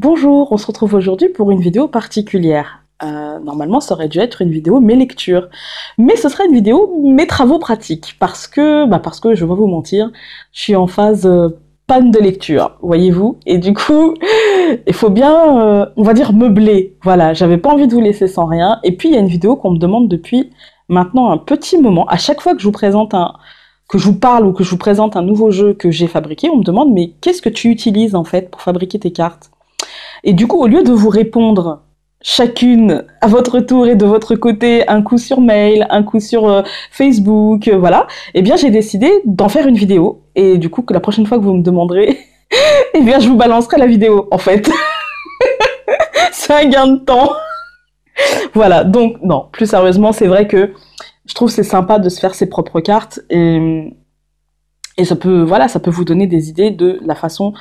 Bonjour, on se retrouve aujourd'hui pour une vidéo particulière. Normalement, ça aurait dû être une vidéo mes lectures, mais ce sera une vidéo mes travaux pratiques, parce que je vais pas vous mentir, je suis en phase panne de lecture, voyez-vous, et du coup, il faut bien, on va dire meubler. Voilà, j'avais pas envie de vous laisser sans rien. Et puis il y a une vidéo qu'on me demande depuis maintenant un petit moment. À chaque fois que je vous présente que je vous parle ou que je vous présente un nouveau jeu que j'ai fabriqué, on me demande mais qu'est-ce que tu utilises en fait pour fabriquer tes cartes? Et du coup, au lieu de vous répondre chacune à votre tour et de votre côté, un coup sur mail, un coup sur Facebook, voilà, eh bien j'ai décidé d'en faire une vidéo. Et du coup, que la prochaine fois que vous me demanderez, eh bien je vous balancerai la vidéo, en fait. C'est un gain de temps. Voilà, donc non, plus sérieusement, c'est vrai que je trouve que c'est sympa de se faire ses propres cartes et ça peut, voilà, ça peut vous donner des idées de la façon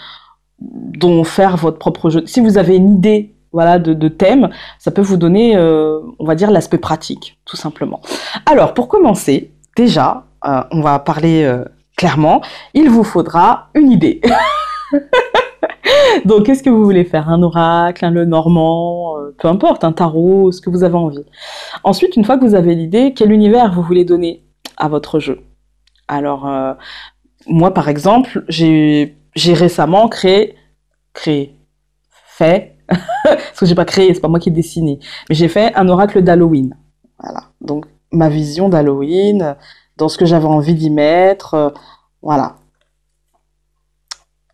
dont faire votre propre jeu. Si vous avez une idée, voilà, de thème, ça peut vous donner, on va dire, l'aspect pratique, tout simplement. Alors, pour commencer, déjà, on va parler clairement, il vous faudra une idée. Donc, qu'est-ce que vous voulez faire? Un oracle, un Lenormand, peu importe, un tarot, ce que vous avez envie. Ensuite, une fois que vous avez l'idée, quel univers vous voulez donner à votre jeu? Alors, moi, par exemple, j'ai récemment fait, parce que j'ai pas créé, c'est pas moi qui ai dessiné, mais j'ai fait un oracle d'Halloween. Voilà. Donc, ma vision d'Halloween, dans ce que j'avais envie d'y mettre, voilà.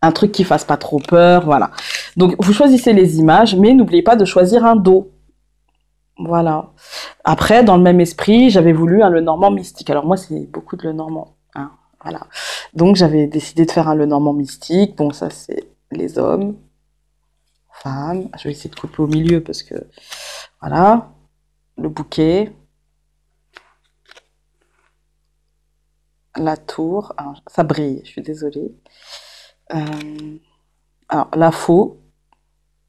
Un truc qui fasse pas trop peur, voilà. Donc, vous choisissez les images, mais n'oubliez pas de choisir un dos. Voilà. Après, dans le même esprit, j'avais voulu un Lenormand mystique. Alors moi, c'est beaucoup de Lenormand, hein, voilà. Donc j'avais décidé de faire un Lenormand mystique. Bon, ça c'est les hommes, femmes. Je vais essayer de couper au milieu parce que voilà, le bouquet, la tour. Alors, ça brille. Je suis désolée. Euh, alors la faux,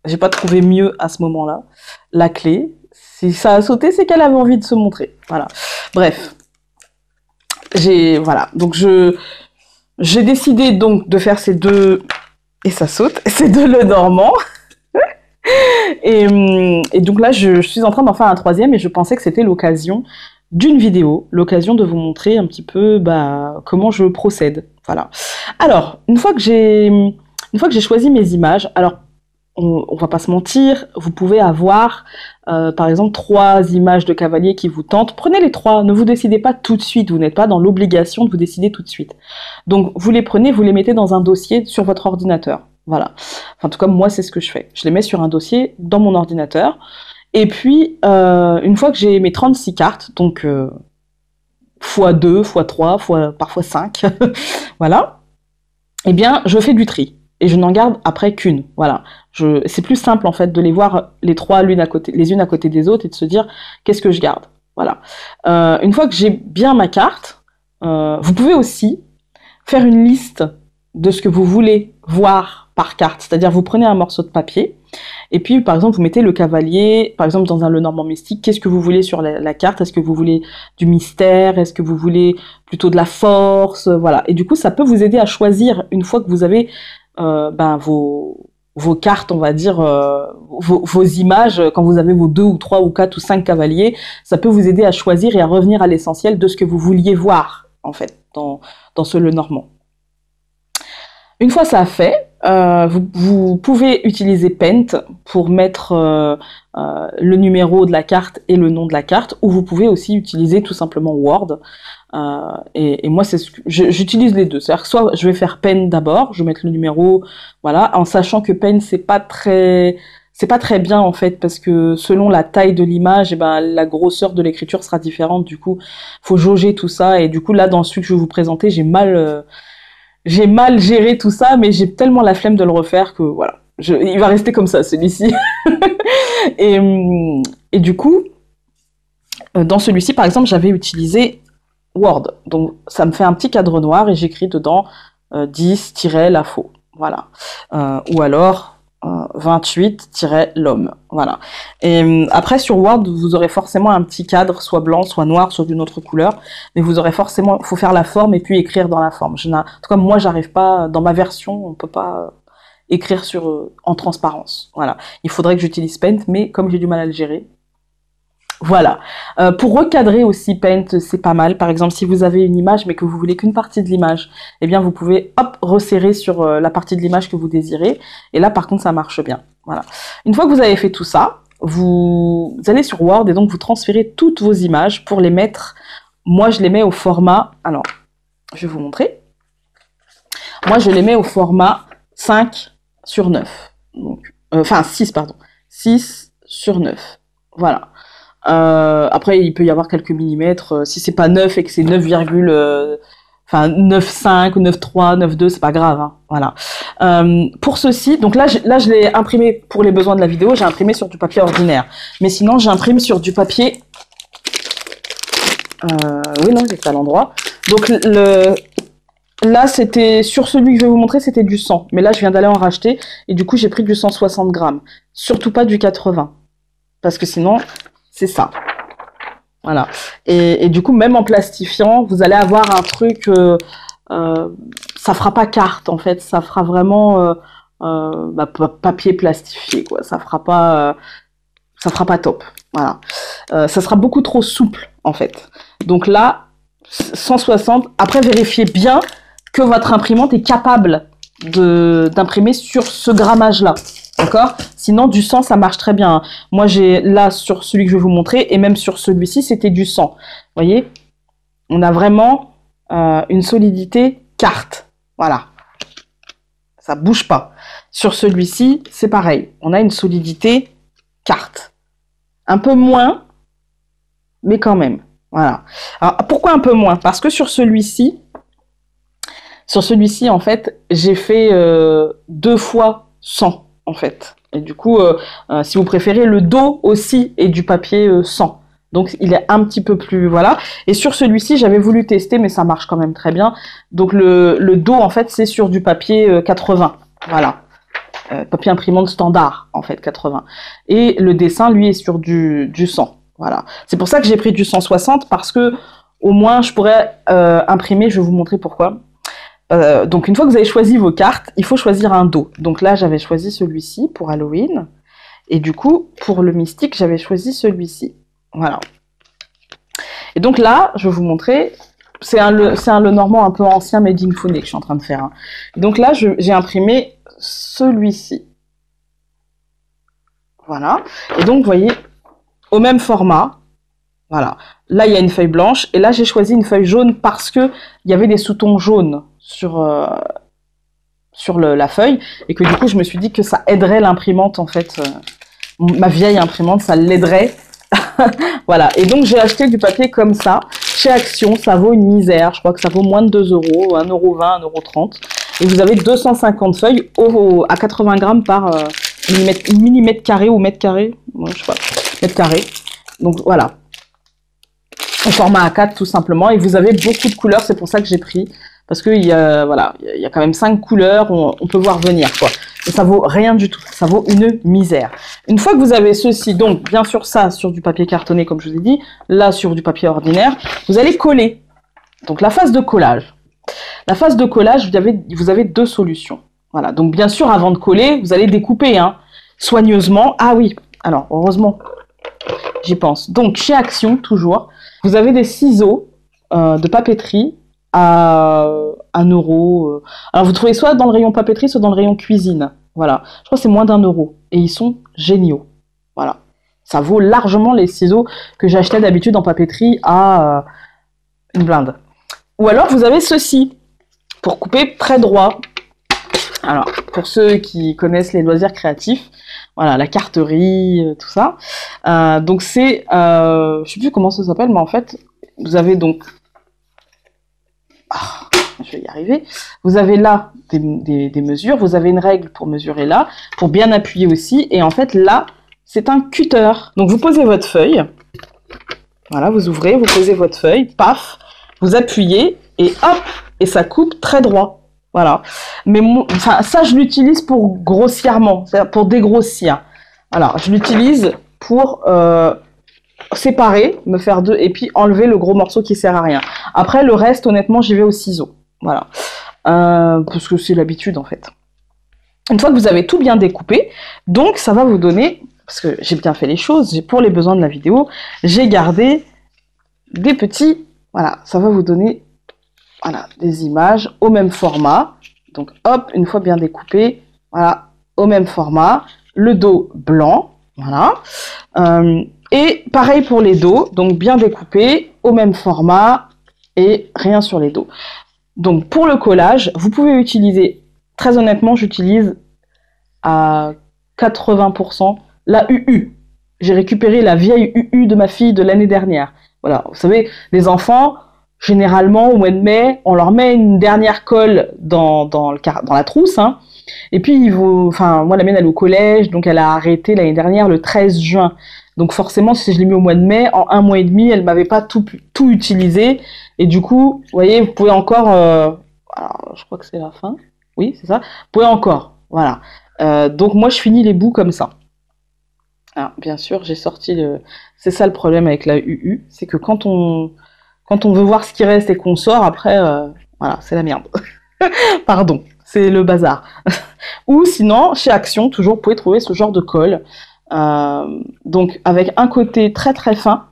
j'ai pas trouvé mieux à ce moment-là. La clé. Si ça a sauté, c'est qu'elle avait envie de se montrer. Voilà. Bref, voilà. Donc j'ai décidé donc de faire ces deux et ça saute, ces deux Lenormand. Et donc là, je suis en train d'en faire un troisième et je pensais que c'était l'occasion d'une vidéo, l'occasion de vous montrer un petit peu comment je procède. Voilà. Alors, une fois que j'ai choisi mes images, alors on va pas se mentir, vous pouvez avoir par exemple 3 images de cavalier qui vous tentent. Prenez les 3, ne vous décidez pas tout de suite, vous n'êtes pas dans l'obligation de vous décider tout de suite. Donc vous les prenez, vous les mettez dans un dossier sur votre ordinateur. Voilà. Enfin, en tout cas, moi, c'est ce que je fais. Je les mets sur un dossier dans mon ordinateur. Et puis, une fois que j'ai mes 36 cartes, donc x2, x3, parfois 5, voilà, eh bien, je fais du tri. Et je n'en garde après qu'une. Voilà. C'est plus simple, en fait, de les voir les 3 les unes à côté des autres et de se dire, qu'est-ce que je garde? Voilà. Une fois que j'ai bien ma carte, vous pouvez aussi faire une liste de ce que vous voulez voir par carte. C'est-à-dire, vous prenez un morceau de papier, et puis, par exemple, vous mettez le cavalier, par exemple, dans un Lenormand mystique, qu'est-ce que vous voulez sur la carte? Est-ce que vous voulez du mystère? Est-ce que vous voulez plutôt de la force? Voilà. Et du coup, ça peut vous aider à choisir, une fois que vous avez vos cartes, on va dire, vos images, quand vous avez vos 2 ou 3 ou 4 ou 5 cavaliers, ça peut vous aider à choisir et à revenir à l'essentiel de ce que vous vouliez voir, en fait, dans ce Lenormand. Une fois ça fait, vous pouvez utiliser Paint pour mettre le numéro de la carte et le nom de la carte, ou vous pouvez aussi utiliser tout simplement Word. Et moi, j'utilise les deux. C'est-à-dire que soit je vais faire Paint d'abord, je vais mettre le numéro, voilà, en sachant que Paint c'est pas très bien en fait, parce que selon la taille de l'image, la grosseur de l'écriture sera différente. Du coup, faut jauger tout ça. Et du coup, là, dans celui que je vais vous présenter, j'ai mal géré tout ça, mais j'ai tellement la flemme de le refaire que voilà, il va rester comme ça, celui-ci. et du coup, dans celui-ci, par exemple, j'avais utilisé Word. Donc, ça me fait un petit cadre noir et j'écris dedans 10-la faux. Voilà. Ou alors 28-l'homme. Voilà. Et après, sur Word, vous aurez forcément un petit cadre, soit blanc, soit noir, soit d'une autre couleur. Mais vous aurez forcément, faut faire la forme et puis écrire dans la forme. En tout cas, moi, j'arrive pas, dans ma version, on peut pas écrire en transparence. Voilà. Il faudrait que j'utilise Paint, mais comme j'ai du mal à le gérer, voilà. Pour recadrer aussi Paint, c'est pas mal. Par exemple, si vous avez une image mais que vous voulez qu'une partie de l'image, eh bien vous pouvez hop resserrer sur la partie de l'image que vous désirez. Et là, par contre, ça marche bien. Voilà. Une fois que vous avez fait tout ça, vous allez sur Word et donc vous transférez toutes vos images pour les mettre. Moi, je les mets au format. Alors, je vais vous montrer. Moi, je les mets au format 5/9. Donc, enfin 6, pardon. 6/9. Voilà. Après, il peut y avoir quelques millimètres. Si c'est pas 9 et que c'est 9, enfin 9,5 ou 9,3, 9,2, c'est pas grave. Hein, voilà. Pour ceci, donc là, je l'ai imprimé pour les besoins de la vidéo. J'ai imprimé sur du papier ordinaire. Mais sinon, j'imprime sur du papier. Oui, non, j'étais à l'endroit. Donc là, c'était sur celui que je vais vous montrer, c'était du 100. Mais là, je viens d'aller en racheter et du coup, j'ai pris du 160 grammes. Surtout pas du 80, parce que sinon, c'est ça. Voilà. Et du coup, même en plastifiant, vous allez avoir un truc. Ça fera pas carte en fait. Ça fera vraiment papier plastifié quoi. Ça fera pas top. Voilà. Ça sera beaucoup trop souple en fait. Donc là, 160. Après, vérifiez bien que votre imprimante est capable d'imprimer sur ce grammage-là. D'accord? Sinon, du 100, ça marche très bien. Moi, j'ai là, sur celui que je vais vous montrer, et même sur celui-ci, c'était du 100. Vous voyez? On a vraiment une solidité carte. Voilà. Ça bouge pas. Sur celui-ci, c'est pareil. On a une solidité carte. Un peu moins, mais quand même. Voilà. Alors, pourquoi un peu moins? Parce que sur celui-ci, en fait, j'ai fait 2 fois 100, en fait. Et du coup, si vous préférez, le dos aussi est du papier 100. Donc, il est un petit peu plus... Voilà. Et sur celui-ci, j'avais voulu tester, mais ça marche quand même très bien. Donc, le dos, en fait, c'est sur du papier 80. Voilà. Papier imprimante standard, en fait, 80. Et le dessin, lui, est sur du 100. Voilà. C'est pour ça que j'ai pris du 160, parce que au moins, je pourrais imprimer, je vais vous montrer pourquoi. Donc, une fois que vous avez choisi vos cartes, il faut choisir un dos. Donc là, j'avais choisi celui-ci pour Halloween. Et du coup, pour le mystique, j'avais choisi celui-ci. Voilà. Et donc là, je vais vous montrer. C'est un Lenormand un peu ancien, made in Phoné que je suis en train de faire. Hein. Donc là, j'ai imprimé celui-ci. Voilà. Et donc, vous voyez, au même format. Voilà. Là, il y a une feuille blanche. Et là, j'ai choisi une feuille jaune parce que il y avait des sous-tons jaunes sur la feuille. Et que du coup, je me suis dit que ça aiderait l'imprimante, en fait. Ma vieille imprimante, ça l'aiderait. Voilà. Et donc, j'ai acheté du papier comme ça. Chez Action, ça vaut une misère. Je crois que ça vaut moins de 2 euros, 1,20 €, 1,30 €. Et vous avez 250 feuilles à 80 grammes par millimètre carré ou mètre carré. Moi, je sais pas. Mètre carré. Donc, voilà. Au format A4 tout simplement, et vous avez beaucoup de couleurs, c'est pour ça que j'ai pris, parce que il y a quand même 5 couleurs, on peut voir venir quoi, et ça vaut rien du tout, ça vaut une misère. Une fois que vous avez ceci, donc bien sûr ça sur du papier cartonné comme je vous ai dit, là sur du papier ordinaire, vous allez coller, donc la phase de collage. La phase de collage, vous avez 2 solutions, voilà, donc bien sûr avant de coller, vous allez découper, hein, soigneusement, ah oui, alors heureusement, j'y pense, donc chez Action toujours, vous avez des ciseaux de papeterie à 1 €. Alors vous trouvez soit dans le rayon papeterie, soit dans le rayon cuisine. Voilà. Je crois que c'est moins d'1 €. Et ils sont géniaux. Voilà. Ça vaut largement les ciseaux que j'achetais d'habitude en papeterie à une blinde. Ou alors vous avez ceci pour couper très droit. Alors, pour ceux qui connaissent les loisirs créatifs, voilà, la carterie, tout ça. Donc c'est, je sais plus comment ça s'appelle, mais en fait, vous avez donc, je vais y arriver. Vous avez là des mesures, vous avez une règle pour mesurer là, pour bien appuyer aussi, et en fait là, c'est un cutter. Donc vous posez votre feuille, voilà, vous ouvrez, vous posez votre feuille, paf, vous appuyez, et hop, et ça coupe très droit. Voilà, mais ça je l'utilise pour grossièrement, c'est-à-dire pour dégrossir. Alors je l'utilise pour séparer, me faire 2 et puis enlever le gros morceau qui sert à rien. Après le reste, honnêtement, j'y vais au ciseau. Voilà, parce que c'est l'habitude en fait. Une fois que vous avez tout bien découpé, donc ça va vous donner, parce que j'ai bien fait les choses, pour les besoins de la vidéo, j'ai gardé des petits, voilà, ça va vous donner voilà, des images au même format. Donc hop, une fois bien découpé, voilà, au même format, le dos blanc, voilà. Et pareil pour les dos, donc bien découpé, au même format, et rien sur les dos. Donc pour le collage, vous pouvez utiliser, très honnêtement, j'utilise à 80% la UU. J'ai récupéré la vieille UU de ma fille de l'année dernière. Voilà, vous savez, les enfants, généralement, au mois de mai, on leur met une dernière colle dans la trousse, hein, et puis, enfin, moi, la mienne, elle est au collège, donc elle a arrêté l'année dernière le 13 juin. Donc forcément, si je l'ai mis au mois de mai, en un mois et demi, elle m'avait pas tout utilisé. Et du coup, vous voyez, vous pouvez encore... alors, je crois que c'est la fin. Oui, c'est ça. Vous pouvez encore. Voilà. Donc moi, je finis les bouts comme ça. Alors, bien sûr, j'ai sorti le... C'est ça le problème avec la UU, c'est que quand on veut voir ce qui reste et qu'on sort, après, voilà, c'est la merde. Pardon, c'est le bazar. Ou sinon, chez Action, toujours, vous pouvez trouver ce genre de colle. Donc, avec un côté très très fin,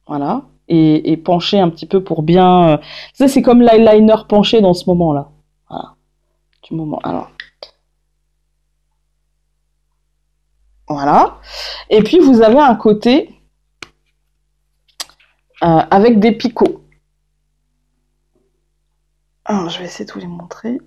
voilà, et penché un petit peu pour bien... ça, c'est comme l'eyeliner penché dans ce moment-là. Voilà, du moment. Alors, voilà. Et puis, vous avez un côté avec des picots. Alors, je vais essayer de vous les montrer.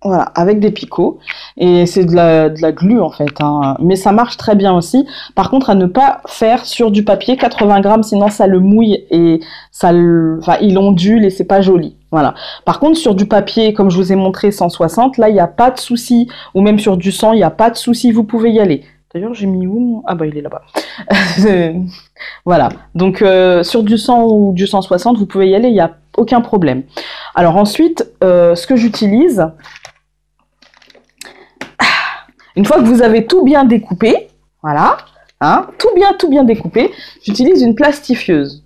Voilà, avec des picots. Et c'est de la glu, en fait. Hein. Mais ça marche très bien aussi. Par contre, à ne pas faire sur du papier 80 grammes, sinon ça le mouille et il ondule et c'est pas joli. Voilà. Par contre, sur du papier, comme je vous ai montré, 160, là, il n'y a pas de souci. Ou même sur du 100, il n'y a pas de souci, vous pouvez y aller. D'ailleurs, j'ai mis où? Ah bah, il est là-bas. Voilà. Donc, sur du 100 ou du 160, vous pouvez y aller, il n'y a aucun problème. Alors ensuite, ce que j'utilise... Une fois que vous avez tout bien découpé, voilà, hein, tout bien découpé, j'utilise une plastifieuse.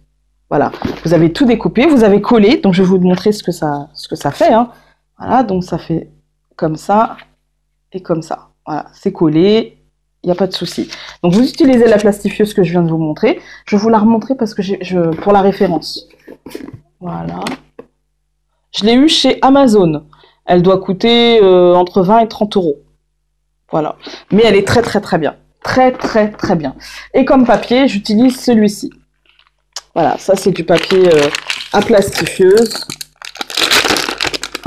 Voilà, vous avez tout découpé, vous avez collé, donc je vais vous montrer ce que ça fait. Hein. Voilà, donc ça fait comme ça et comme ça. Voilà, c'est collé, il n'y a pas de souci. Donc vous utilisez la plastifieuse que je viens de vous montrer. Je vais vous la remontrer parce que pour la référence. Voilà. Je l'ai eu chez Amazon. Elle doit coûter entre 20 et 30 euros. Voilà. Mais elle est très très très bien. Très très très bien. Et comme papier, j'utilise celui-ci. Voilà, ça c'est du papier à plastifieuse.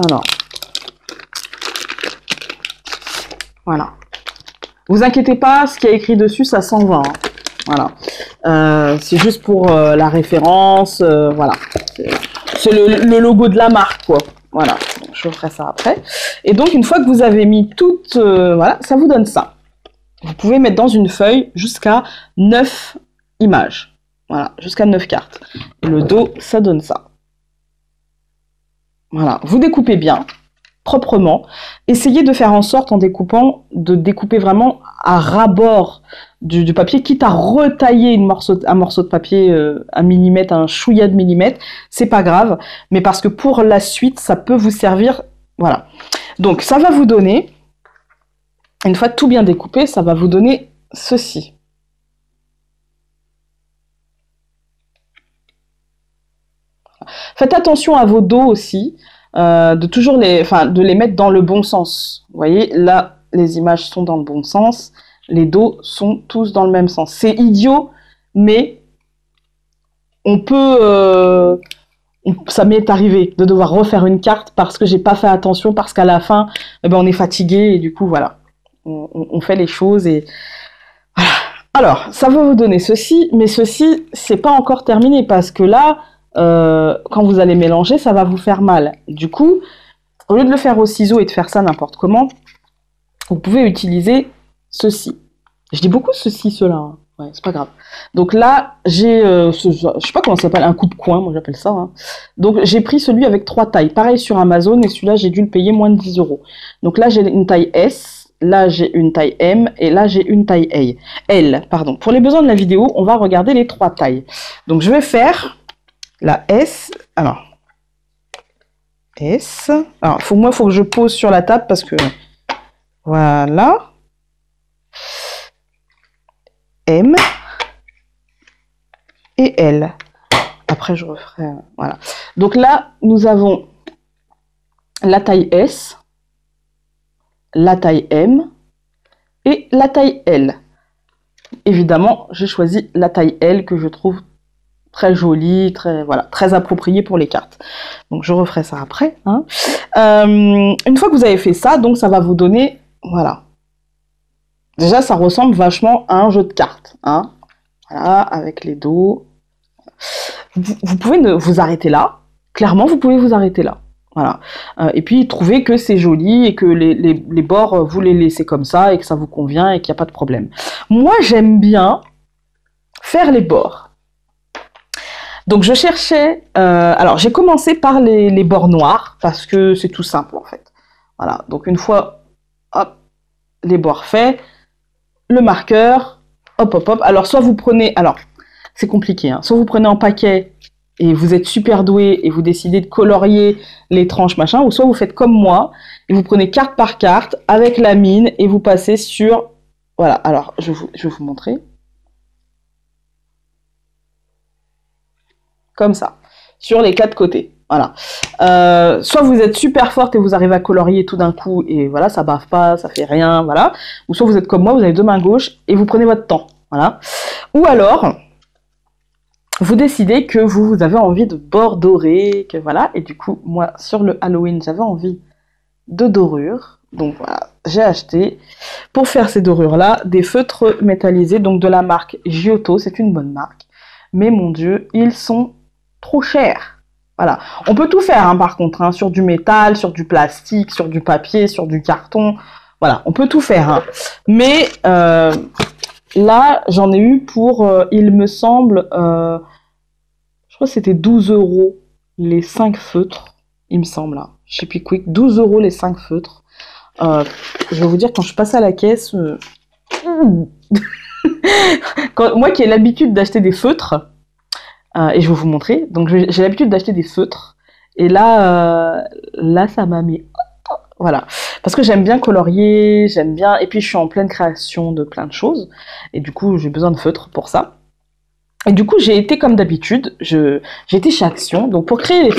Alors. Voilà. Vous inquiétez pas, ce qui est écrit dessus, ça 120. Hein. Voilà. C'est juste pour la référence. Voilà. C'est le logo de la marque, quoi. Voilà, je ferai ça après. Et donc, une fois que vous avez mis toutes... voilà, ça vous donne ça. Vous pouvez mettre dans une feuille jusqu'à 9 images. Voilà, jusqu'à 9 cartes. Et le dos, ça donne ça. Voilà, vous découpez bien, proprement. Essayez de faire en sorte, en découpant, de découper vraiment à ras-bord du papier, quitte à retailler un morceau de papier, un millimètre, un chouïa de millimètre, c'est pas grave, mais parce que pour la suite, ça peut vous servir, voilà. Donc, ça va vous donner, une fois tout bien découpé, ça va vous donner ceci. Faites attention à vos dos aussi, de les mettre dans le bon sens. Vous voyez, là, les images sont dans le bon sens. Les dos sont tous dans le même sens. C'est idiot, mais on peut... ça m'est arrivé de devoir refaire une carte parce que j'ai pas fait attention, parce qu'à la fin, eh ben, on est fatigué et du coup, voilà. On fait les choses et... Voilà. Alors, ça va vous donner ceci, mais ceci, c'est pas encore terminé parce que là, quand vous allez mélanger, ça va vous faire mal. Du coup, au lieu de le faire au ciseau et de faire ça n'importe comment, vous pouvez utiliser ceci. Je dis beaucoup ceci, cela. Hein. Ouais, c'est pas grave. Donc là, j'ai, je sais pas comment ça s'appelle, un coupe-coin, moi j'appelle ça. Hein. Donc j'ai pris celui avec 3 tailles. Pareil sur Amazon, et celui-là, j'ai dû le payer moins de 10 euros. Donc là, j'ai une taille S, là j'ai une taille M, et là j'ai une taille L. Pardon. Pour les besoins de la vidéo, on va regarder les 3 tailles. Donc je vais faire la S. Alors, S. Alors, moi, il faut que je pose sur la table parce que... Voilà. M. Et L. Après, je referai... voilà. Donc là, nous avons la taille S, la taille M et la taille L. Évidemment, j'ai choisi la taille L que je trouve très jolie, très appropriée pour les cartes. Donc je referai ça après. Hein. Une fois que vous avez fait ça, donc ça va vous donner, voilà. Déjà, ça ressemble vachement à un jeu de cartes. Hein. Voilà, avec les dos. Vous pouvez vous arrêter là. Clairement, vous pouvez vous arrêter là. Voilà. Et puis, trouvez que c'est joli et que les bords, vous les laissez comme ça et que ça vous convient et qu'il n'y a pas de problème. Moi, j'aime bien faire les bords. Donc, je cherchais... alors, j'ai commencé par les bords noirs parce que c'est tout simple, en fait. Voilà. Donc, une fois, hop, les bords faits, le marqueur, hop, hop, hop. Alors, soit vous prenez... Alors, c'est compliqué, hein. Soit vous prenez en paquet... et vous êtes super doué et vous décidez de colorier les tranches, machin, ou soit vous faites comme moi, et vous prenez carte par carte, avec la mine, et vous passez sur... Voilà, alors, je vais vous montrer. Comme ça, sur les 4 côtés, voilà. Soit vous êtes super forte et vous arrivez à colorier tout d'un coup, et voilà, ça bave pas, ça fait rien, voilà. Ou soit vous êtes comme moi, vous avez 2 mains gauches, et vous prenez votre temps, voilà. Ou alors... vous décidez que vous avez envie de bords dorés, que voilà, et du coup, moi, sur le Halloween, j'avais envie de dorures, donc voilà, j'ai acheté, pour faire ces dorures-là, des feutres métallisés, donc de la marque Giotto, c'est une bonne marque, mais mon Dieu, ils sont trop chers, voilà. On peut tout faire, hein, par contre, hein, sur du métal, sur du plastique, sur du papier, sur du carton, voilà, on peut tout faire, hein. Mais... là, j'en ai eu pour, il me semble, je crois que c'était 12 € les 5 feutres, il me semble, hein, chez Pickwick, 12 € les 5 feutres. Je vais vous dire, quand je passe à la caisse, moi qui ai l'habitude d'acheter des feutres, et je vais vous montrer, donc j'ai l'habitude d'acheter des feutres, et là, là ça m'a mis... Voilà, parce que j'aime bien colorier, j'aime bien, et puis je suis en pleine création de plein de choses, et du coup j'ai besoin de feutres pour ça. Et du coup j'ai été comme d'habitude, j'ai été chez Action, donc pour créer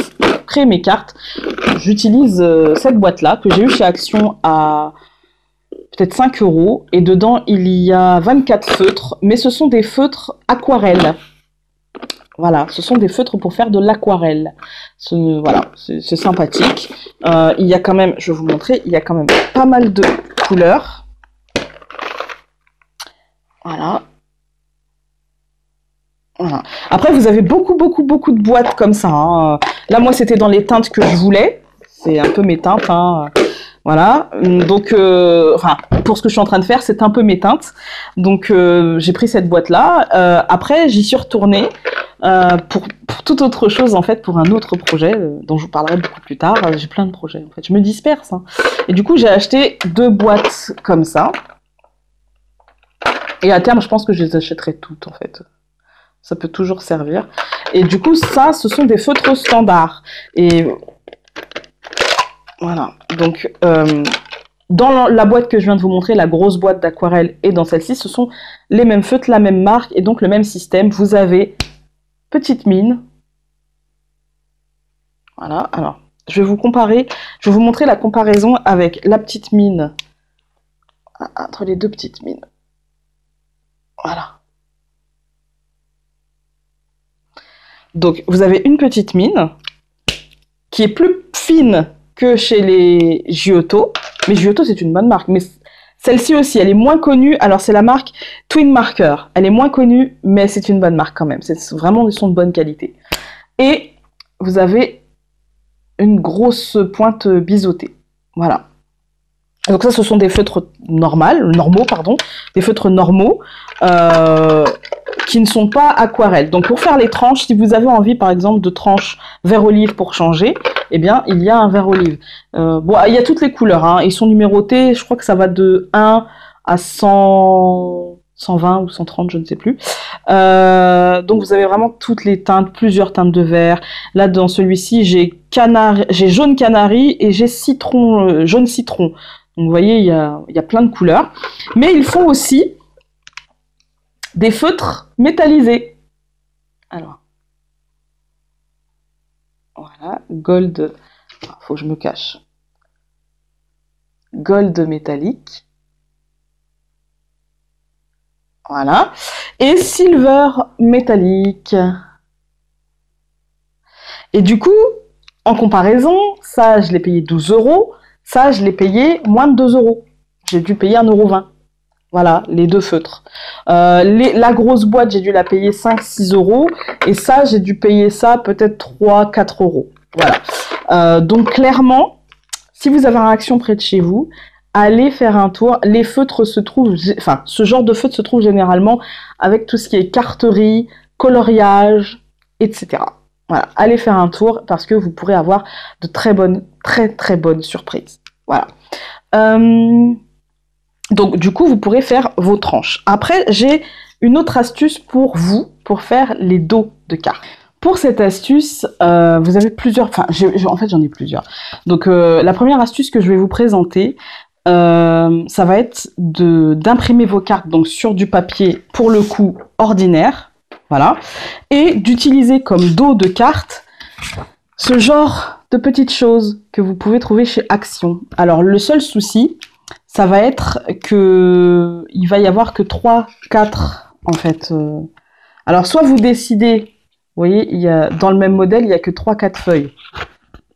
mes cartes, j'utilise cette boîte-là que j'ai eue chez Action à peut-être 5 €, et dedans il y a 24 feutres, mais ce sont des feutres aquarelles. Voilà, ce sont des feutres pour faire de l'aquarelle. Voilà, c'est sympathique. Il y a quand même, je vais vous montrer, il y a quand même pas mal de couleurs. Voilà. Voilà. Après, vous avez beaucoup de boîtes comme ça. Hein. Là, moi, c'était dans les teintes que je voulais. C'est un peu mes teintes. Hein. Voilà. Donc, enfin, pour ce que je suis en train de faire, c'est un peu mes teintes. Donc, j'ai pris cette boîte-là. Après, j'y suis retournée. Pour toute autre chose, en fait, pour un autre projet dont je vous parlerai beaucoup plus tard. J'ai plein de projets, en fait, je me disperse. Hein. Et du coup, j'ai acheté 2 boîtes comme ça. Et à terme, je pense que je les achèterai toutes, en fait. Ça peut toujours servir. Et du coup, ça, ce sont des feutres standards. Et voilà. Donc, dans la boîte que je viens de vous montrer, la grosse boîte d'aquarelle, et dans celle-ci, ce sont les mêmes feutres, la même marque, et donc le même système. Vous avez... petite mine. Voilà, alors, je vais vous comparer, je vais vous montrer la comparaison avec la petite mine, entre les 2 petites mines. Voilà. Donc, vous avez une petite mine, qui est plus fine que chez les Giotto, mais Giotto, c'est une bonne marque, mais celle-ci aussi, elle est moins connue, alors c'est la marque Twin Marker, elle est moins connue, mais c'est une bonne marque quand même, c'est vraiment des sons de bonne qualité. Et vous avez une grosse pointe biseautée, voilà. Donc ça, ce sont des feutres normaux, des feutres normaux, qui ne sont pas aquarelles. Donc pour faire les tranches, si vous avez envie par exemple de tranches vert olive pour changer, eh bien il y a un vert olive. Bon, il y a toutes les couleurs, hein. Ils sont numérotés, je crois que ça va de 1 à 100, 120 ou 130, je ne sais plus. Donc vous avez vraiment toutes les teintes, plusieurs teintes de vert. Là, dans celui-ci, j'ai jaune canari et j'ai citron, jaune citron. Donc vous voyez, il y a plein de couleurs. Mais ils font aussi des feutres métallisés. Alors, voilà, gold. Faut que je me cache. Gold métallique. Voilà. Et silver métallique. Et du coup, en comparaison, ça, je l'ai payé 12 €. Ça, je l'ai payé moins de 2 €. J'ai dû payer 1,20 €. Voilà, les deux feutres. La grosse boîte, j'ai dû la payer 5-6 €. Et ça, j'ai dû payer ça peut-être 3-4 €. Voilà. Donc, clairement, si vous avez un Action près de chez vous, allez faire un tour. Les feutres se trouvent, enfin, ce genre de feutre se trouve généralement avec tout ce qui est carterie, coloriage, etc. Voilà, allez faire un tour parce que vous pourrez avoir de très bonnes surprises. Voilà. Donc, du coup, vous pourrez faire vos tranches. Après, j'ai une autre astuce pour vous, pour faire les dos de cartes. Pour cette astuce, vous avez plusieurs... Enfin, en fait, j'en ai plusieurs. Donc, la première astuce que je vais vous présenter, ça va être d'imprimer vos cartes donc sur du papier, pour le coup, ordinaire. Voilà. Et d'utiliser comme dos de carte ce genre de petites choses que vous pouvez trouver chez Action. Alors, le seul souci, ça va être que il va y avoir que 3-4 en fait. Alors, soit vous décidez, vous voyez, dans le même modèle, il n'y a que 3-4 feuilles.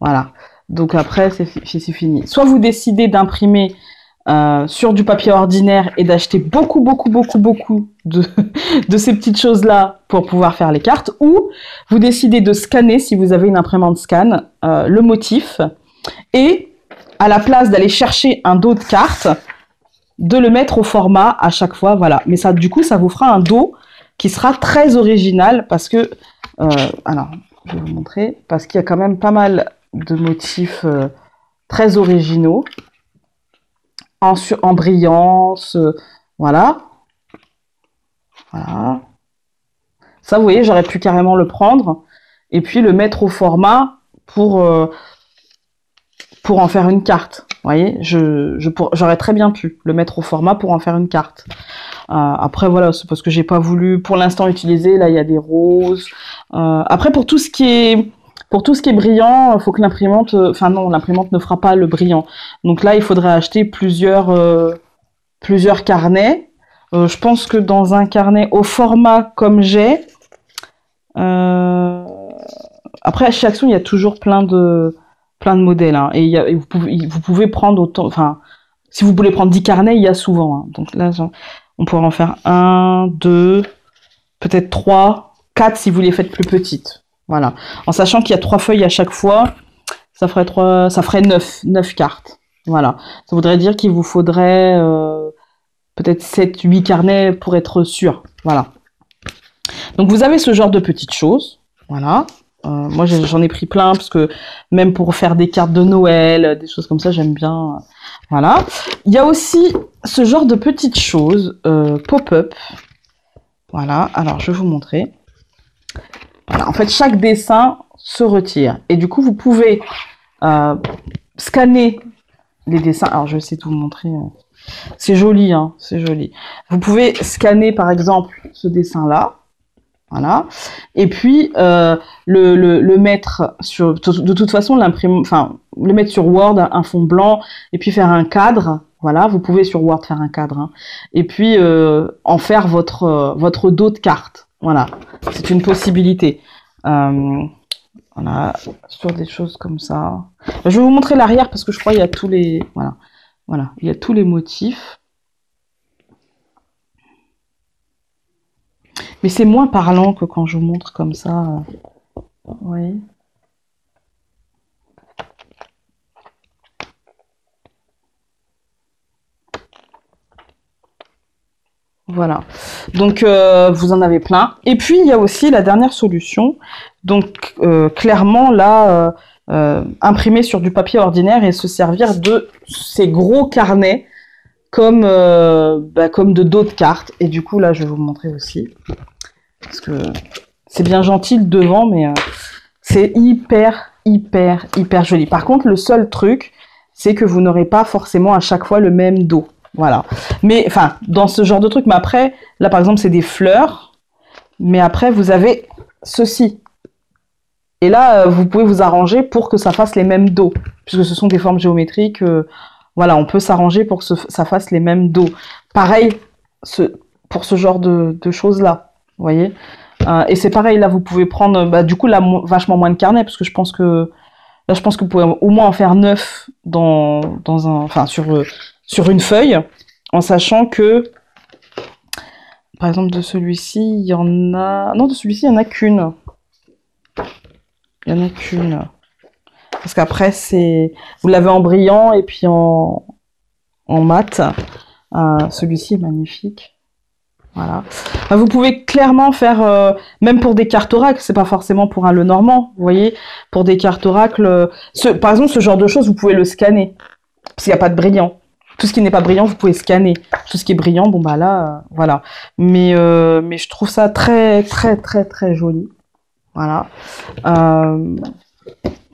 Voilà. Donc après, c'est fini. Soit vous décidez d'imprimer sur du papier ordinaire et d'acheter beaucoup de ces petites choses-là pour pouvoir faire les cartes, ou vous décidez de scanner, si vous avez une imprimante scan, le motif, et à la place d'aller chercher un dos de carte, de le mettre au format à chaque fois, voilà. Mais ça, du coup, ça vous fera un dos qui sera très original, parce que, alors, je vais vous montrer, parce qu'il y a quand même pas mal de motifs très originaux, en brillance, voilà. Voilà. Ça, vous voyez, j'aurais pu carrément le prendre et puis le mettre au format pour en faire une carte. Vous voyez, j'aurais très bien pu le mettre au format pour en faire une carte. Après, voilà, c'est parce que j'ai pas voulu pour l'instant utiliser. Là, il y a des roses. Après, pour tout ce qui est brillant, il faut que l'imprimante... Enfin non, l'imprimante ne fera pas le brillant. Donc là, il faudrait acheter plusieurs carnets. Je pense que dans un carnet au format comme j'ai... Après, chez Action, il y a toujours plein de modèles. Hein, et vous pouvez prendre autant... Enfin, si vous voulez prendre 10 carnets, il y a souvent. Hein. Donc là, on pourrait en faire 1, 2, peut-être 3, 4 si vous les faites plus petites. Voilà. En sachant qu'il y a 3 feuilles à chaque fois, ça ferait 9 cartes. Voilà. Ça voudrait dire qu'il vous faudrait peut-être 7-8 carnets pour être sûr. Voilà. Donc vous avez ce genre de petites choses. Voilà. Moi j'en ai pris plein parce que même pour faire des cartes de Noël, des choses comme ça, j'aime bien. Voilà. Il y a aussi ce genre de petites choses pop-up. Voilà. Alors je vais vous montrer. Voilà. En fait, chaque dessin se retire. Et du coup, vous pouvez scanner les dessins. Alors, je vais essayer de vous montrer. C'est joli, hein. C'est joli. Vous pouvez scanner, par exemple, ce dessin-là. Voilà. Et puis, le mettre sur... De toute façon, le mettre sur Word, un fond blanc, et puis faire un cadre. Voilà. Vous pouvez sur Word faire un cadre. Hein. Et puis, en faire votre dos de carte. Voilà, c'est une possibilité. Voilà, sur des choses comme ça. Je vais vous montrer l'arrière parce que je crois qu'il y a tous les... Voilà, il y a tous les motifs. Mais c'est moins parlant que quand je vous montre comme ça. Vous voyez ? Voilà, donc vous en avez plein. Et puis il y a aussi la dernière solution, donc clairement là, imprimer sur du papier ordinaire et se servir de ces gros carnets comme de d'autres cartes. Et du coup, là, je vais vous montrer aussi. Parce que c'est bien gentil le devant, mais c'est hyper joli. Par contre, le seul truc, c'est que vous n'aurez pas forcément à chaque fois le même dos. Voilà. Mais, enfin, dans ce genre de truc. Mais après, là, par exemple, c'est des fleurs. Mais après, vous avez ceci. Et là, vous pouvez vous arranger pour que ça fasse les mêmes dos. Puisque ce sont des formes géométriques. Voilà, on peut s'arranger pour que ça fasse les mêmes dos. Pareil, pour ce genre de choses-là. Vous voyez, et c'est pareil, là, vous pouvez prendre, du coup, là, vachement moins de carnets, parce que je pense que vous pouvez au moins en faire 9 sur une feuille, en sachant que, par exemple, de celui-ci, il y en a... Non, de celui-ci, il n'y en a qu'une. Il n'y en a qu'une. Parce qu'après, vous l'avez en brillant et puis en mat. Celui-ci est magnifique. Voilà. Vous pouvez clairement faire, même pour des cartes oracles, c'est pas forcément pour un Lenormand, vous voyez, pour des cartes oracles, par exemple, ce genre de choses, vous pouvez le scanner, parce qu'il n'y a pas de brillant. Tout ce qui n'est pas brillant, vous pouvez scanner. Tout ce qui est brillant, bon bah là, voilà. Mais je trouve ça très joli. Voilà.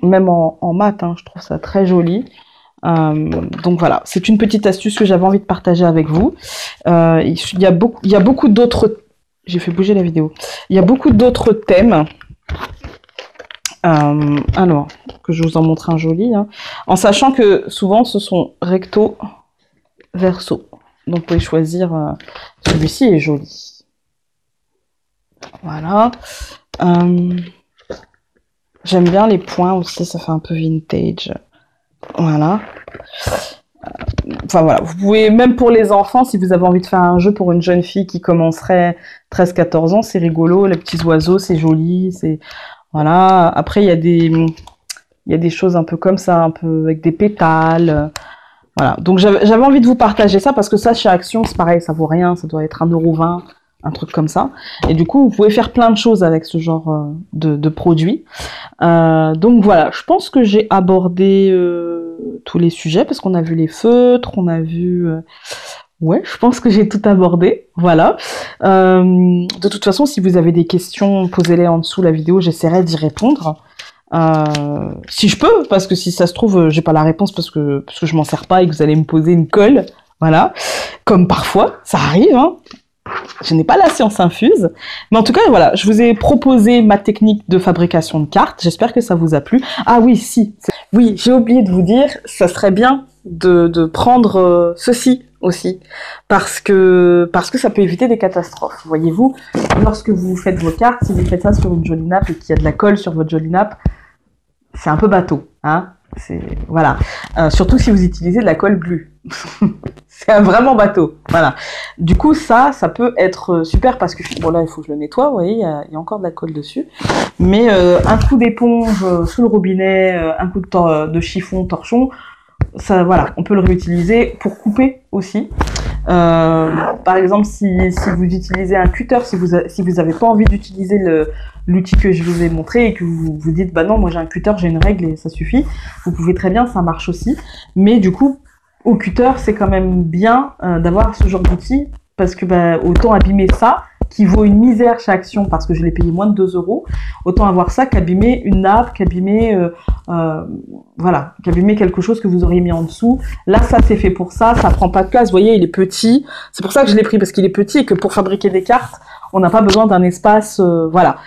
Même en mat, hein, je trouve ça très joli. Donc voilà, c'est une petite astuce que j'avais envie de partager avec vous. Il y a beaucoup d'autres... J'ai fait bouger la vidéo. Il y a beaucoup d'autres thèmes. Alors, que je vous en montre un joli. Hein, en sachant que souvent, ce sont recto, verso. Donc, vous pouvez choisir... celui-ci est joli. Voilà. J'aime bien les points aussi, ça fait un peu vintage. Voilà. Enfin voilà, vous pouvez, même pour les enfants, si vous avez envie de faire un jeu pour une jeune fille qui commencerait 13-14 ans, c'est rigolo, les petits oiseaux, c'est joli, c'est... Voilà. Après, il y a des choses un peu comme ça, un peu avec des pétales. Voilà. Donc j'avais envie de vous partager ça, parce que ça, chez Action, c'est pareil, ça vaut rien, ça doit être 1,20 €, un truc comme ça. Et du coup, vous pouvez faire plein de choses avec ce genre de produits. Donc voilà, je pense que j'ai abordé tous les sujets, parce qu'on a vu les feutres, on a vu... Ouais, je pense que j'ai tout abordé, voilà. De toute façon, si vous avez des questions, posez-les en dessous la vidéo, j'essaierai d'y répondre. Si je peux, parce que si ça se trouve, j'ai pas la réponse parce que je m'en sers pas et que vous allez me poser une colle, voilà. Comme parfois, ça arrive, hein. Je n'ai pas la science infuse. Mais en tout cas, voilà, je vous ai proposé ma technique de fabrication de cartes. J'espère que ça vous a plu. Ah oui, oui, j'ai oublié de vous dire, ça serait bien de prendre ceci aussi. Parce que ça peut éviter des catastrophes. Voyez-vous, lorsque vous faites vos cartes, si vous faites ça sur une jolie nappe et qu'il y a de la colle sur votre jolie nappe, c'est un peu bateau, hein. Voilà. Surtout si vous utilisez de la colle glue. C'est vraiment bateau. Voilà. Du coup, ça peut être super parce que, bon là, il faut que je le nettoie, vous voyez, il y a encore de la colle dessus. Mais un coup d'éponge sous le robinet, un coup de chiffon, torchon, ça, voilà, on peut le réutiliser pour couper aussi. Par exemple, si vous utilisez un cutter, si vous avez pas envie d'utiliser l'outil que je vous ai montré et que vous vous dites, bah non, moi j'ai un cutter, j'ai une règle et ça suffit, vous pouvez très bien, ça marche aussi. Mais du coup, au cutter, c'est quand même bien d'avoir ce genre d'outil parce que autant abîmer ça, qui vaut une misère chez Action parce que je l'ai payé moins de 2 €, autant avoir ça qu'abîmer une nappe, qu'abîmer quelque chose que vous auriez mis en dessous. Là, ça c'est fait pour ça prend pas de place, vous voyez, il est petit. C'est pour ça que je l'ai pris, parce qu'il est petit et que pour fabriquer des cartes, on n'a pas besoin d'un espace, voilà.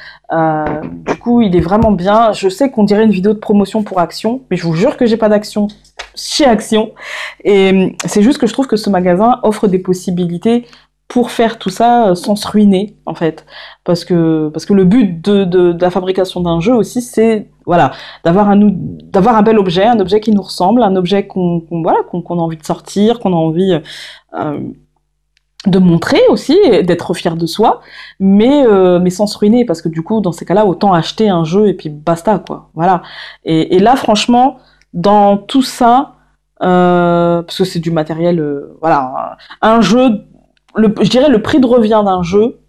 Du coup, il est vraiment bien. Je sais qu'on dirait une vidéo de promotion pour Action, mais je vous jure que j'ai pas d'Action chez Action. Et c'est juste que je trouve que ce magasin offre des possibilités pour faire tout ça sans se ruiner, en fait. Parce que le but de la fabrication d'un jeu aussi, c'est, voilà, d'avoir un bel objet, un objet qui nous ressemble, un objet qu'on a envie de sortir, qu'on a envie de montrer aussi, d'être fier de soi, mais sans se ruiner, parce que du coup, dans ces cas-là, autant acheter un jeu et puis basta, quoi. Voilà. Et là, franchement, dans tout ça, parce que c'est du matériel, voilà, un jeu, je dirais le prix de revient d'un jeu,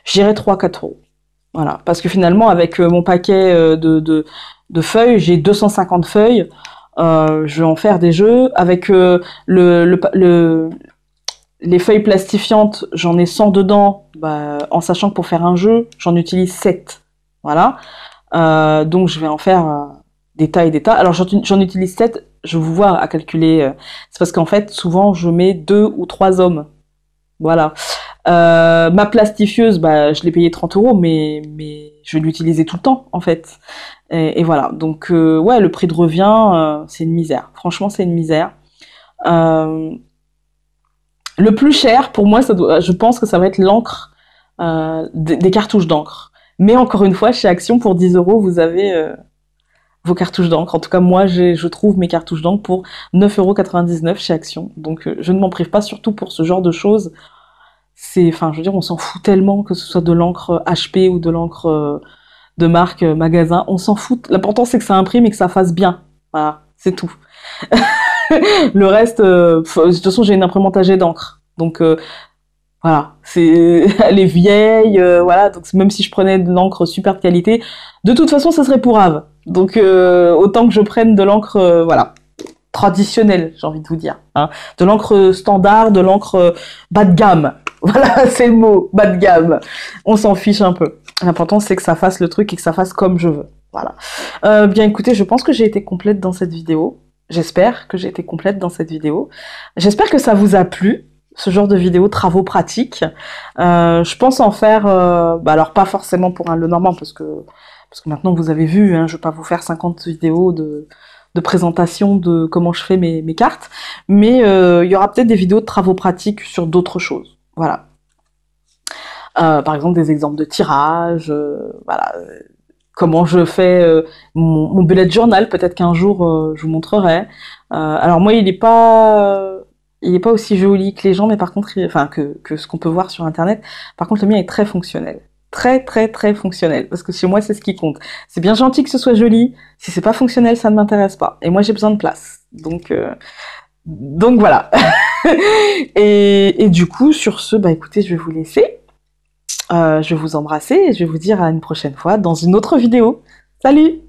je dirais 3-4 €. Voilà, parce que finalement, avec mon paquet de feuilles, j'ai 250 feuilles. Je vais en faire des jeux. Avec les feuilles plastifiantes, j'en ai 100 dedans, bah, en sachant que pour faire un jeu, j'en utilise 7. Voilà. Donc je vais en faire des tas et des tas. Alors j'en utilise 7, je vous vois à calculer. C'est parce qu'en fait, souvent, je mets 2 ou 3 hommes. Voilà. Ma plastifieuse, bah, je l'ai payée 30 euros, mais je vais l'utiliser tout le temps, en fait. Et voilà. Donc, ouais, le prix de revient, c'est une misère. Franchement, c'est une misère. Euh, le plus cher, pour moi, je pense que ça va être l'encre, des cartouches d'encre. Mais encore une fois, chez Action, pour 10 euros, vous avez vos cartouches d'encre. En tout cas, moi, je trouve mes cartouches d'encre pour 9,99 € chez Action. Donc, je ne m'en prive pas, surtout pour ce genre de choses. Enfin, je veux dire, on s'en fout tellement que ce soit de l'encre HP ou de l'encre de marque magasin. On s'en fout. L'important, c'est que ça imprime et que ça fasse bien. Voilà, c'est tout. Le reste, de toute façon, j'ai une imprimante à jet d'encre. Donc, voilà, elle est vieille, voilà. Donc, même si je prenais de l'encre super de qualité, de toute façon, ça serait pourrave. Donc, autant que je prenne de l'encre, voilà, traditionnelle, j'ai envie de vous dire. Hein. De l'encre standard, de l'encre bas de gamme. Voilà, c'est le mot, bas de gamme. On s'en fiche un peu. L'important, c'est que ça fasse le truc et que ça fasse comme je veux. Voilà. Bien écoutez, je pense que j'ai été complète dans cette vidéo. J'espère que j'ai été complète dans cette vidéo. J'espère que ça vous a plu, ce genre de vidéo, travaux pratiques. Je pense en faire, bah alors pas forcément pour un Lenormand, parce que maintenant vous avez vu, hein, je vais pas vous faire 50 vidéos de présentation de comment je fais mes cartes, mais il y aura peut-être des vidéos de travaux pratiques sur d'autres choses. Voilà. Par exemple des exemples de tirage, voilà. Comment je fais mon bullet journal, peut-être qu'un jour je vous montrerai. Alors moi il est pas aussi joli que les gens, mais par contre, enfin que ce qu'on peut voir sur internet. Par contre, le mien est très fonctionnel, très très très fonctionnel, parce que chez moi c'est ce qui compte. C'est bien gentil que ce soit joli, si c'est pas fonctionnel, ça ne m'intéresse pas. Et moi j'ai besoin de place, donc voilà. Et du coup sur ce, bah écoutez, je vais vous laisser. Je vais vous embrasser et je vais vous dire à une prochaine fois dans une autre vidéo. Salut!